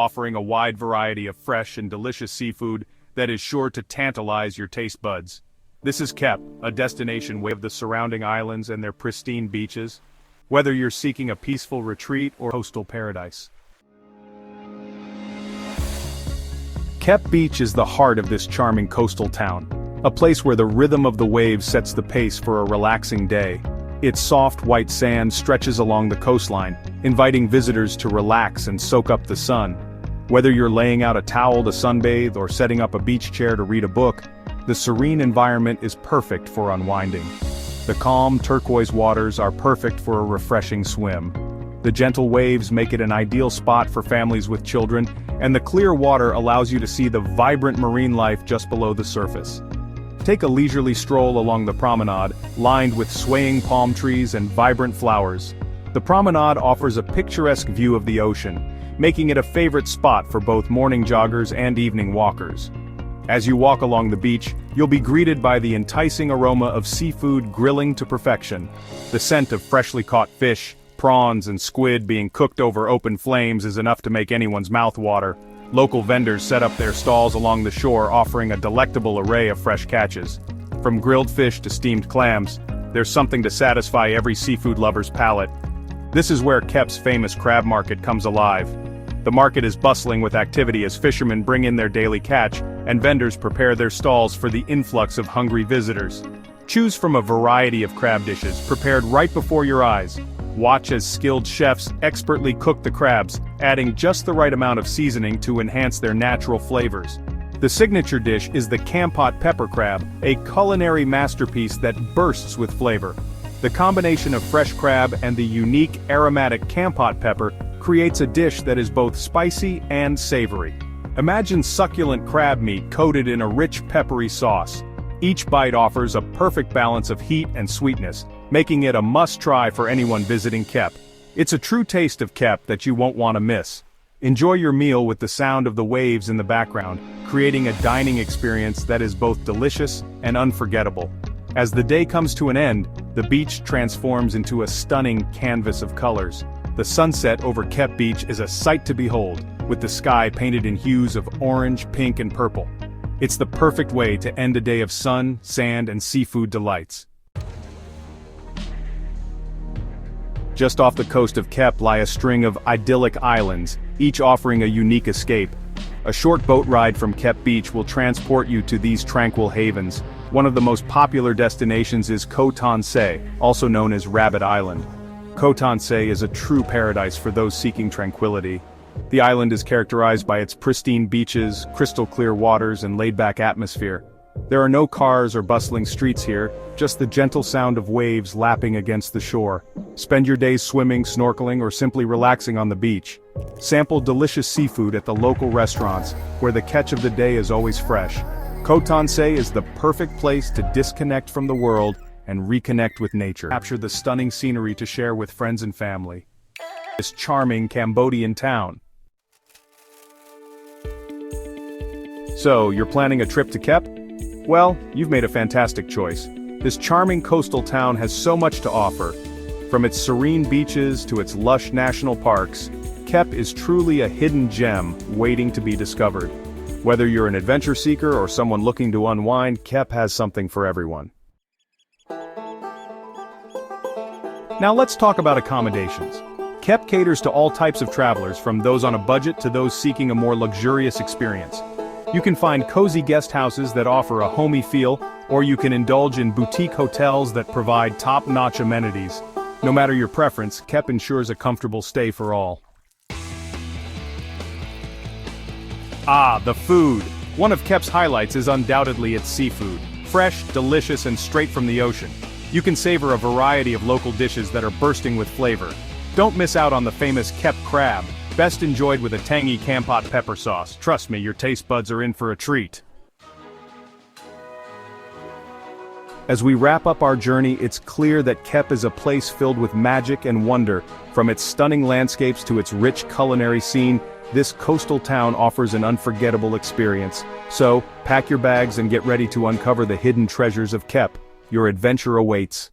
offering a wide variety of fresh and delicious seafood that is sure to tantalize your taste buds. This is Kep, a destination of the surrounding islands and their pristine beaches, whether you're seeking a peaceful retreat or coastal paradise. Kep Beach is the heart of this charming coastal town, a place where the rhythm of the waves sets the pace for a relaxing day. Its soft white sand stretches along the coastline, inviting visitors to relax and soak up the sun. Whether you're laying out a towel to sunbathe or setting up a beach chair to read a book, the serene environment is perfect for unwinding. The calm turquoise waters are perfect for a refreshing swim. The gentle waves make it an ideal spot for families with children, and the clear water allows you to see the vibrant marine life just below the surface. Take a leisurely stroll along the promenade, lined with swaying palm trees and vibrant flowers. The promenade offers a picturesque view of the ocean, making it a favorite spot for both morning joggers and evening walkers. As you walk along the beach, you'll be greeted by the enticing aroma of seafood grilling to perfection. The scent of freshly caught fish, prawns and squid being cooked over open flames is enough to make anyone's mouth water. Local vendors set up their stalls along the shore, offering a delectable array of fresh catches. From grilled fish to steamed clams, there's something to satisfy every seafood lover's palate. This is where Kep's famous crab market comes alive. The market is bustling with activity as fishermen bring in their daily catch, and vendors prepare their stalls for the influx of hungry visitors. Choose from a variety of crab dishes prepared right before your eyes. Watch as skilled chefs expertly cook the crabs, adding just the right amount of seasoning to enhance their natural flavors. The signature dish is the Kampot pepper crab, a culinary masterpiece that bursts with flavor. The combination of fresh crab and the unique aromatic Kampot pepper creates a dish that is both spicy and savory. Imagine succulent crab meat coated in a rich peppery sauce. Each bite offers a perfect balance of heat and sweetness, making it a must-try for anyone visiting Kep. It's a true taste of Kep that you won't want to miss. Enjoy your meal with the sound of the waves in the background, creating a dining experience that is both delicious and unforgettable. As the day comes to an end, the beach transforms into a stunning canvas of colors. The sunset over Kep Beach is a sight to behold, with the sky painted in hues of orange, pink and purple. It's the perfect way to end a day of sun, sand and seafood delights. Just off the coast of Kep lie a string of idyllic islands, each offering a unique escape. A short boat ride from Kep Beach will transport you to these tranquil havens. One of the most popular destinations is Koh Tan Se, also known as Rabbit Island. Koh Tan Se is a true paradise for those seeking tranquility. The island is characterized by its pristine beaches, crystal clear waters and laid-back atmosphere. There are no cars or bustling streets here, just the gentle sound of waves lapping against the shore. Spend your days swimming, snorkeling, or simply relaxing on the beach. Sample delicious seafood at the local restaurants, where the catch of the day is always fresh. Koh Tan Se is the perfect place to disconnect from the world and reconnect with nature. Capture the stunning scenery to share with friends and family. This charming Cambodian town. So, you're planning a trip to Kep? Well, you've made a fantastic choice. This charming coastal town has so much to offer. From its serene beaches to its lush national parks, Kep is truly a hidden gem waiting to be discovered. Whether you're an adventure seeker or someone looking to unwind, Kep has something for everyone. Now let's talk about accommodations. Kep caters to all types of travelers, from those on a budget to those seeking a more luxurious experience. You can find cozy guest houses that offer a homey feel, or you can indulge in boutique hotels that provide top-notch amenities. No matter your preference, Kep ensures a comfortable stay for all. Ah, the food! One of Kep's highlights is undoubtedly its seafood. Fresh, delicious, and straight from the ocean. You can savor a variety of local dishes that are bursting with flavor. Don't miss out on the famous Kep crab, best enjoyed with a tangy Kampot pepper sauce. Trust me, your taste buds are in for a treat. As we wrap up our journey, it's clear that Kep is a place filled with magic and wonder. From its stunning landscapes to its rich culinary scene, this coastal town offers an unforgettable experience. So, pack your bags and get ready to uncover the hidden treasures of Kep. Your adventure awaits.